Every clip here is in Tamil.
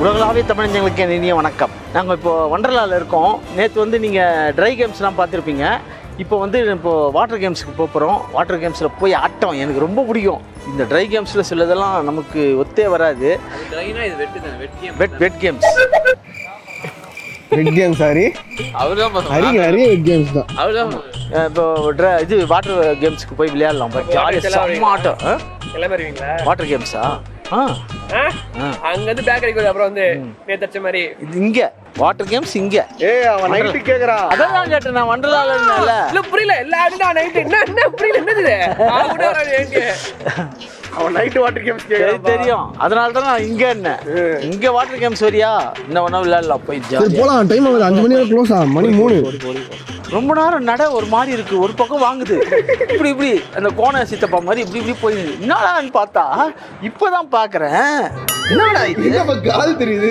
உலகளாவிய தமிழஞ்சங்களுக்கு இனிய வணக்கம். நாங்கள் இப்போ வண்டர்லாவில் இருக்கோம். நேற்று வந்து நீங்கள் ட்ரை கேம்ஸ்லாம் பார்த்துருப்பீங்க. இப்போ வாட்டர் கேம்ஸுக்கு போகிறோம். வாட்டர் கேம்ஸில் போய் ஆட்டம் எனக்கு ரொம்ப பிடிக்கும். இந்த ட்ரை கேம்ஸில் சிலதெல்லாம் நமக்கு ஒத்தே வராது. வெட் கேம்ஸ் சாரி நிறைய வெட் கேம்ஸ் தான். இப்போ இது வாட்டர் கேம்ஸுக்கு போய் விளையாடலாம். ஆட்டம் வாட்டர் கேம்ஸா? அங்க வந்து பேக் அடிக்குது. அப்புறம் வந்து நேத்தச்ச மாதிரி இங்க வாட்டர் கேம்ஸ் இங்க. அவன் நைட் கேக்குறான். அதான் கேட்டேன் நான் வண்டர்லால இல்ல புரியல. எல்லாரும் நான் நைட் என்ன புரியல என்னது அவன் நைட் வாட்டர் கேம்ஸ் கேக்குறான் தெரியும். அதனால தான் நான் இங்க என்ன இங்க வாட்டர் கேம்ஸ் வரியா இன்னும் ஒண்ணா விளையாடலாம் போய் போலாம். டைம் ஆகுது 5 மணி வரை க்ளோஸ் ஆகும். மணி 3. ரொம்ப நேரம் நட ஒரு மாதிரி இருக்கு. ஒரு பக்கம் வாங்குது இப்படி அந்த கோண சித்தப்பா மாதிரி இப்படி போயிடுது. என்னடான்னு பார்த்தா இப்பதான் பாக்குறேன். என்னடா இது கால் தெரியுது.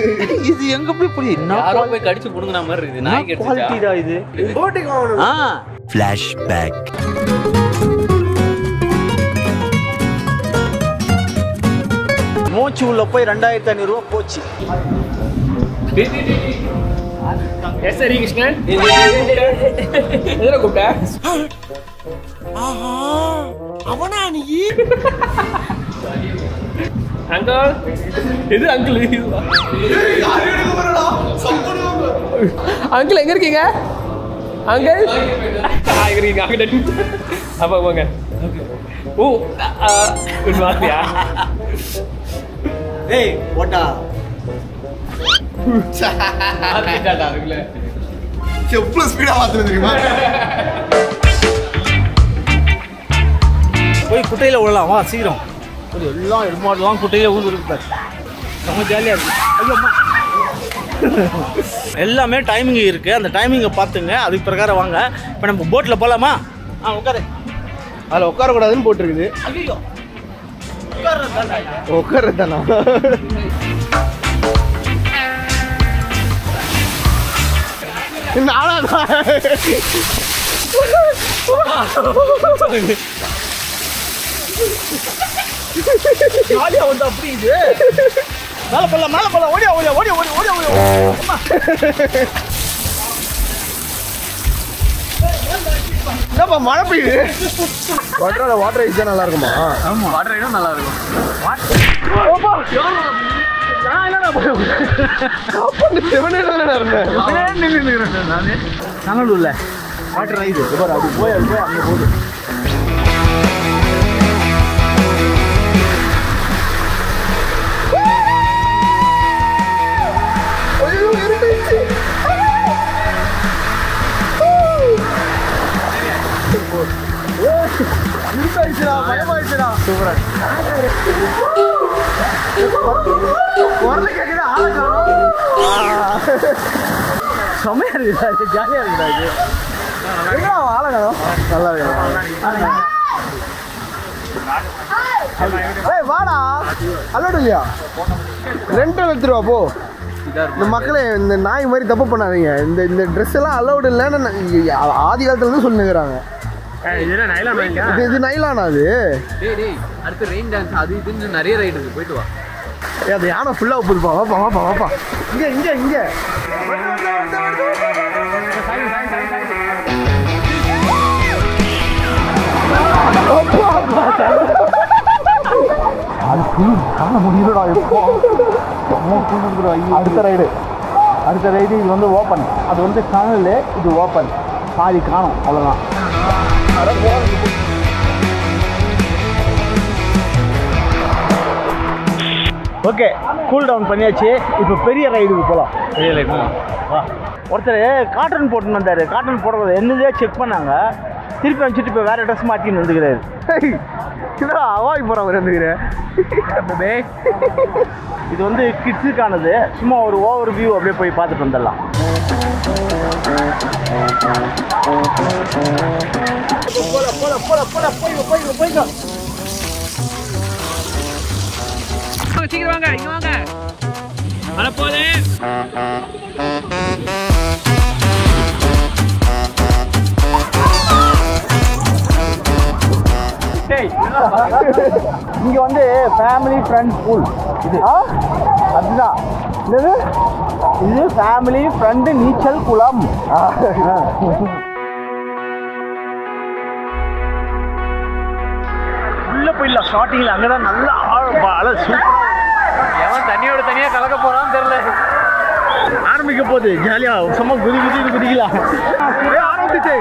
இது எங்க போய் புரியுது? யாரோ போய் கடிச்சு புடுங்குன மாதிரி இருக்கு. நாய் குவாலிட்டிடா இது. ஃபிளாஷ்பேக். மோச்சு உள்ள போய் 2500 ரூபாய் போச்சு. எஸ் சரி கிருஷ்ணன் எதுல கூப்பிட்ட? அவனா நீ? அங்கிள் எது அங்கிள்? அங்கிள் எங்க இருக்கீங்க? அங்கிள் இருக்கீங்க அங்கிட்ட. அப்ப போங்க. ஓ குட் மார்னியா. ஏய் போடா ஆத்திட்டாடா அதுல எவ்வளவு ஸ்பீடா வாத்துறது தெரியுமா? போய் குட்டையில விடலாம். வா சீக்கிரம். எல்லாம் எடுமாடலாம் குட்டையில ஊந்துருப்பார். ரொம்ப ஜாலியாக இருக்கு. எல்லாமே டைமிங் இருக்குது. அந்த டைமிங்கை பார்த்துங்க. அதுக்கு பிரகாரம் வாங்க. இப்போ நம்ம போட்டில் போகலாமா? உட்காரு. அதில் உட்காரக்கூடாதுன்னு போட்டிருக்குது. ஐயோ உட்காரதானா? ஜாலியாக வந்து அப்படி இது மேலே போகலாம் ஓடியா என்னப்பா மழை பெய்யுது? வாட்டர் ரைஸ் தான் நல்லா இருக்குமா? ஆமா வாட்டர் ரைடும் நல்லா இருக்கும். நங்கலூர்ல வாட்டர் ரைடு அது போய் அங்கே போகுது. சூப்பரா செம்மையா இருக்குதா? ஜாலியா இருக்குதா? இது ஆளகணும் நல்லா இருக்கு. வாடா அலோடு இல்லையா? 2 எடுத்துருவா போ. இந்த மக்களே இந்த நாய் மாதிரி தப்பு பண்ணாதீங்க. இந்த ட்ரெஸ் எல்லாம் அலோடு இல்லைன்னு ஆதி காலத்துல இருந்து சொல்லுங்கிறாங்க. இது நைலானா? அது அடுத்து ரெயின் டான்ஸ் அது இதுன்னு நிறைய ரைடு இருக்கு. போயிட்டு வா. அது யானை ஃபுல்லா போதுப்பா. வாப்பா இங்க காண முடியலடா. அடுத்த ரைடு இது வந்து ஓப்பன். அது வந்து காணல. இது ஓப்பன். பாதி காணும். அவ்வளோதான். ஓகே கூல் டவுன் பண்ணியாச்சு. இப்போ பெரிய ரைடுக்கு போகலாம். பெரிய ரைடு வா. ஒருத்தர் காட்டன் போட்டுன்னு வந்தார். காட்டன் போடுறது என்னதே செக் பண்ணாங்க. திருப்பி அனுப்பிச்சிட்டு இப்போ வேறு ட்ரெஸ் மாட்டின்னு வந்துக்கிறாரு. என்னடா அவாய் போகிற மாதிரி வந்துக்கிறேன். இது வந்து கிட்ஸுக்கானது. சும்மா ஒரு ஓவர் வியூ அப்படியே போய் பார்த்துட்டு வந்துடலாம். சீக்கிரம் வாங்க, இங்க வாங்க. மழை போதே. இங்க வந்து ஃபேமிலி ஃப்ரெண்ட் பூல் இது அதுதான் இது இது ஃபேமிலி ஃப்ரெண்ட் நீச்சல் குளம். உள்ள போயிடலாம். ஸ்டார்டிங்ல அங்கதான் நல்லா அலை சூப்பரா. எவன் தண்ணியோட தனியா கலக்க போறான்னு தெரியல. ஆரம்பிக்க போகுது. ஜாலியா சும்மா குதிக்கலாம். ஆரம்பிச்சு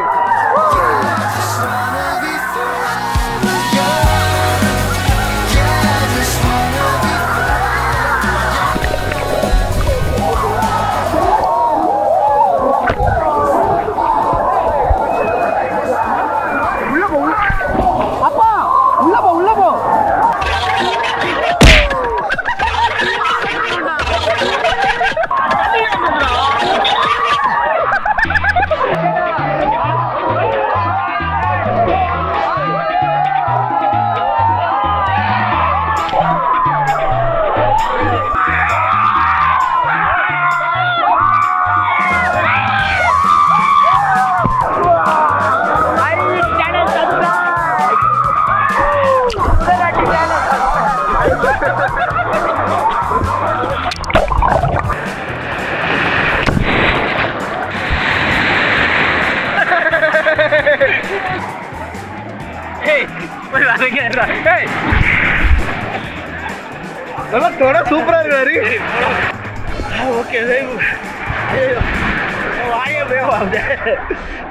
சூப்பரா இருக்காரு. ஓகே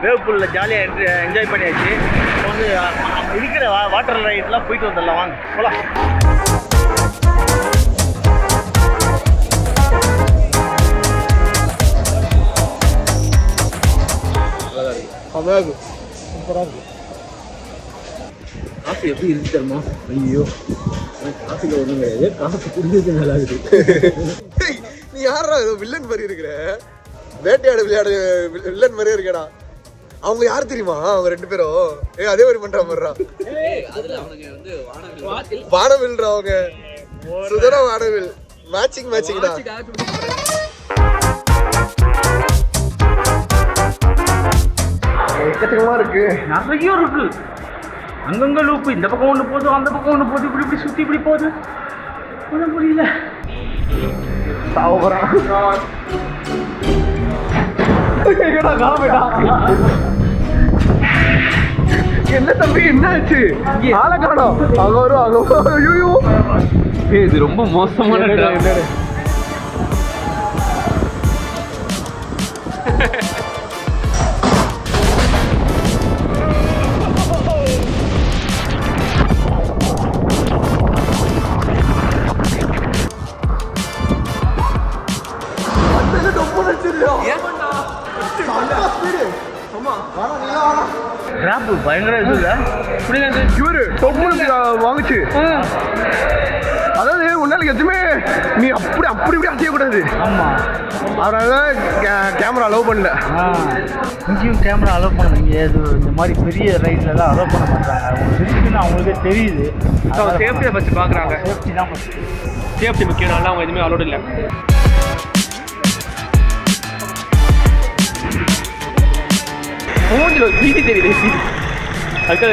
வேவ் பூல்ல ஜாலியாக என்ஜாய் பண்ணியாச்சு. வந்து இருக்கிற வாட்டர் ரைட்லாம் போயிட்டு வந்துடலாம். வாங்க போலாம். சூப்பராக இருக்கு. காஃபி எப்படி இருக்கு தெரியுமா? ஐயோ காஃபில ஒன்றும் கிடையாது. காஃபி குடிக்கிறது நல்லா இருக்குது. நீ யாரா வில்லன் மாதிரி இருக்கிற? வேட்டையாடு விளையாடு வில்லன் மாதிரியே இருக்கடா. அவங்க யார் தெரியுமா? அவங்க 2 பேரும் அதே மாதிரி பண்ற மாதிரிடா. வானவில்றா அவங்க. சுதரா வானவில் மேட்சிங்டா. எக்கச்சக்கமா இருக்கு. நிறைய இருக்கு. அங்கங்க லூப்பு. இந்த பக்கம் ஒன்று போகுது, அந்த பக்கம் ஒன்று போகுது. இப்படி சுற்றி இப்படி போகுது. ஒன்றும் புரியல. என்ன தம்பி என்ன ஆச்சு? ஆளை காணோம். அங்க வரும். ஐயோ இது ரொம்ப மோசமான பயங்கர இது இல்லை. இவரு வாங்குச்சு. அதாவது உன்னால எதுவுமே நீ அப்படி அசையக்கூடாது. ஆமாம், அதனால கேமரா அலோவ் பண்ணல. இங்கேயும் கேமரா அலோவ் பண்ணுவீங்க. இது இந்த மாதிரி பெரிய ரைட்லலாம் அலோவ் பண்ண மாட்டாங்க. அவங்க இருக்குன்னு அவங்களுக்கே தெரியுது. சேஃப்டியை ஃபஸ்ட்டு பார்க்குறாங்க. சேஃப்டி தான் ஃபஸ்ட்டு. சேஃப்டி முக்கியம். நல்லா அவங்க எதுவுமே அலோடு இல்லை. மூஞ்சில் சீடி தெரியுது. அதுக்கு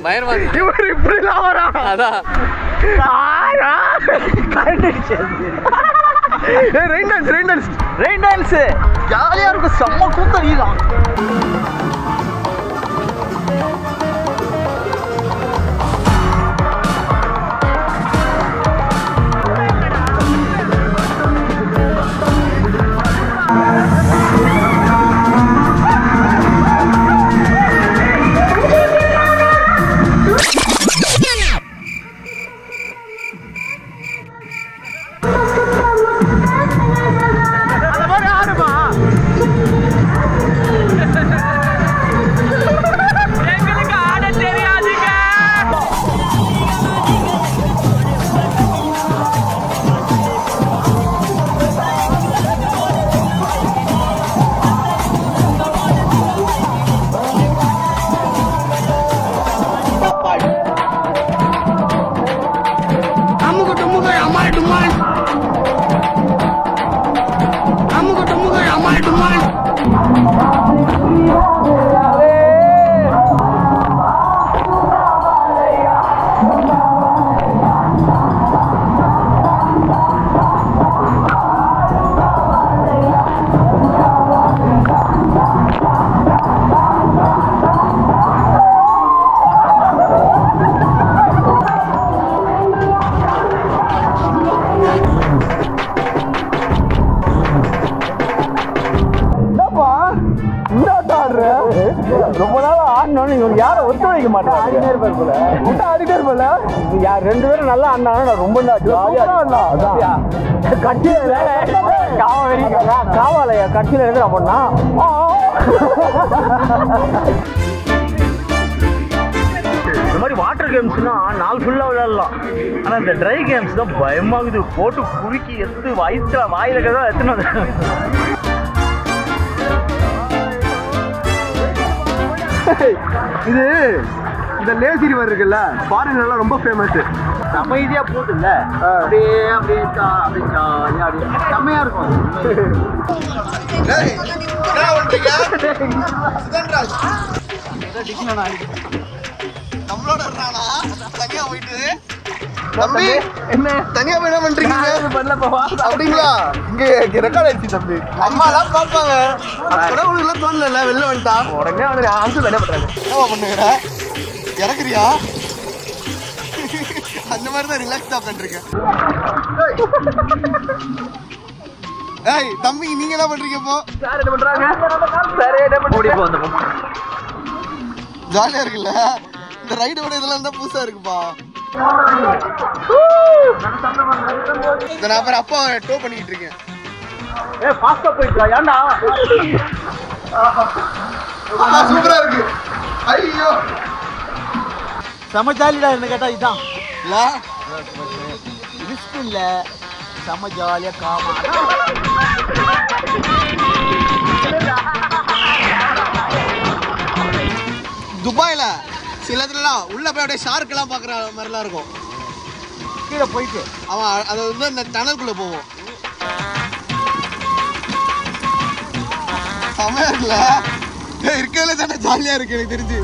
பயங்கரமா இவர் இப்படிலாம் வரா. அதான் ரெயின் டான்ஸ் ஜாலியா இருக்கும். செம்ம கூத்தடிதான். ரொம்ப நாள் ஆடணும்னு இவங்க யாரும் ஒத்துழைக்க மாட்டாங்க. ஆடிட்டே இருப்பார் போல. ஆடிட்டே இருப்பல. யார் 2 பேரும் நல்லா ஆடினாங்கன்னா நான் ரொம்ப கட்சியில காவாலையா கட்சியில இருக்கிற அப்படின்னா இந்த மாதிரி வாட்டர் கேம்ஸ்னா நாள் ஃபுல்லாக விளையாடலாம். ஆனால் இந்த ட்ரை கேம்ஸ் தான் பயமாகுது. போட்டு குறுக்கி எடுத்து வாயில தான் எத்தனை இது இந்த லேசி ரிவர் இருக்குல்ல, ஃபாரின்லாம் ரொம்ப ஃபேமஸ். அமைதியா போகுதுல்ல, அப்படியே அப்படியே அப்படியே ஜாலியா அப்படியே செம்மையா இருக்கும். நம்மளோட தனியா போயிட்டு தம்பி என்ன தனியா போய் என்ன பண்றீங்க? அப்படிங்களா? இங்க ரெக்கார்ட் ஆயிடுச்சு தம்பி. அம்மா எல்லாம் பாப்பாங்க. கடவுளுக்குலாம் தோணல வெளில வந்துட்டா உடனே வந்து ஆன்சர் என்ன பண்றாங்க? என்னவா பண்ணுகிற? இறக்குறியா? அந்த மாதிரி தான் ரிலாக்ஸா உட்காந்துருக்கேன். ஏய் தம்பி நீங்க என்ன பண்றீங்க இப்போ? சார் என்ன பண்றாங்க? சார் என்ன பண்றீங்க? ஜாலியா இருக்குல்ல? இந்த ரைடு விட இதெல்லாம் தான் புதுசா இருக்குப்பா. நான் அப்புறம் அப்பா டோ பண்ணிட்டு இருக்கேன். ஃபாஸ்டா போயிட்டு ஏன்டா சூப்பரா இருக்கு. ஐயோ செம ஜாலிடா. என்ன கேட்டா இதுதான் இல்ல ரிஸ்க் இல்ல, செம ஜாலியா காமா. துபாயில சில இடத்துலலாம் உள்ள போய் அப்படியே ஷார்க் எல்லாம் பாக்குற மாதிரிலாம் இருக்கும். கீழே போயிட்டு அவன் அது வந்து அந்த டனலுக்குள்ள போவோம். செமையா இருக்குல்ல? இருக்கல தானே ஜாலியா இருக்கு எனக்கு தெரிஞ்சு.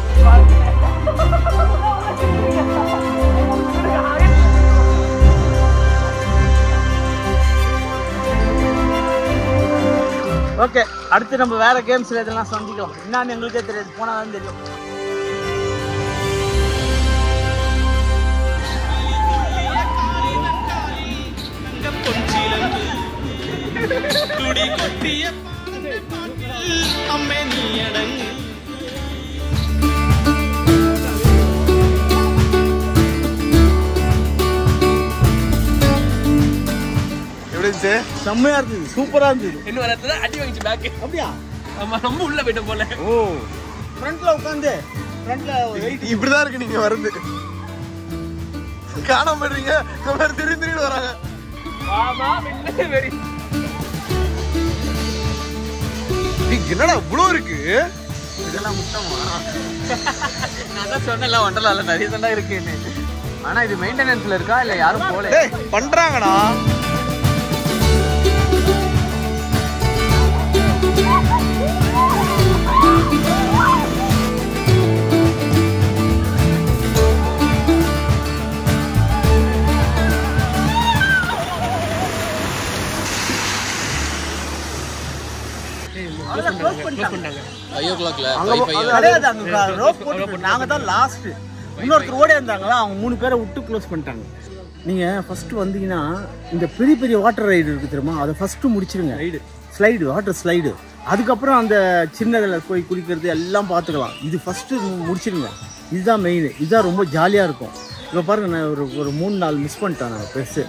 ஓகே, அடுத்து நம்ம வேற கேம்ஸ்ல இதெல்லாம் சந்திக்கலாம். என்னன்னு எங்களுக்கே தெரியாது, போனா தான் தெரியும். செம்மையா இருந்தது, சூப்பரா இருந்தது. என்ன வரத்துல அடி வாங்கிச்சு பேக். அப்படியா? ஆமா ரொம்ப உள்ள போயிட்டோம் போல. ஓ ஃப்ரண்ட்ல உட்கார்ந்து ஃப்ரண்ட்ல இப்படிதான் இருக்கு நீங்க வருது. காணாம போயிடுறீங்க. திரும்பி வராங்க. ஆமா மின்ன வெரி. என்னடா இவ்வளோ இருக்கு? இதெல்லாம் முட்டமா? நான் தான் சொன்னேன்ல ஒண்டர்லால நிறைய தான் இருக்குன்னு. ஆனா இது மெயின்டெனன்ஸ்ல இருக்கா இல்ல யாரும் போல? டேய் பண்றாங்கடா. நாங்க தான் லாஸ்ட். இன்னொருத்தர் ஓடி இருந்தாங்களா, அவங்க 3 பேரை விட்டு க்ளோஸ் பண்ணிட்டாங்க. நீங்க ஃபர்ஸ்ட் வந்தீங்கன்னா இந்த பெரிய பெரிய வாட்டர் ரைடு இருக்கு தெரியுமா, அதை ஃபர்ஸ்ட் முடிச்சிருங்க. Slide, water slide. அதுக்கப்புறம் அந்த சின்னதில் போய் குளிக்கிறது எல்லாம் பார்த்துக்கலாம். இது ஃபர்ஸ்ட் முடிச்சிருங்க. இதுதான் மெயின். இதுதான் ரொம்ப ஜாலியாக இருக்கும். இப்போ பாருங்க, நான் ஒரு 3-4 மிஸ் பண்ணிட்டேன் நான் பெருசு.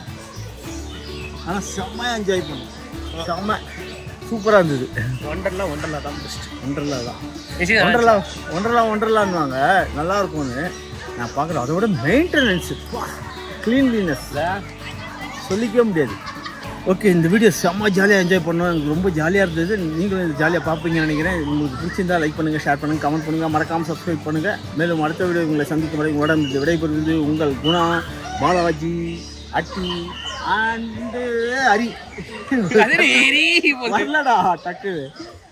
ஆனால் செம்மையாக என்ஜாய் பண்ணேன். செம்ம சூப்பராக இருந்தது. ஒண்டர்லா தான் பெஸ்ட். ஒண்டர்லான்னுவாங்க, நல்லா இருக்கும்னு நான் பார்க்குறேன். அதோட மெயின்டெனன்ஸு, க்ளீன்லினஸில் சொல்லிக்கவே முடியாது. ஓகே, இந்த வீடியோ செம்ம ஜாலியாக என்ஜாய் பண்ணோம். எனக்கு ரொம்ப ஜாலியாக இருந்தது. நீங்களும் இது ஜாலியாக பார்ப்பீங்கன்னு நினைக்கிறேன். உங்களுக்கு பிடிச்சிருந்தா லைக் பண்ணுங்கள், ஷேர் பண்ணுங்கள், கமெண்ட் பண்ணுங்கள், மறக்காமல் சப்ஸ்கிரைப் பண்ணுங்கள். மேலும் அடுத்த வீடியோ உங்களை சந்திக்கும் வரை உங்களோட விடைபெறுவது உங்கள் குணா, பாலாஜி, அட்டி அண்டு ஹரி. வரலடா டக்கு.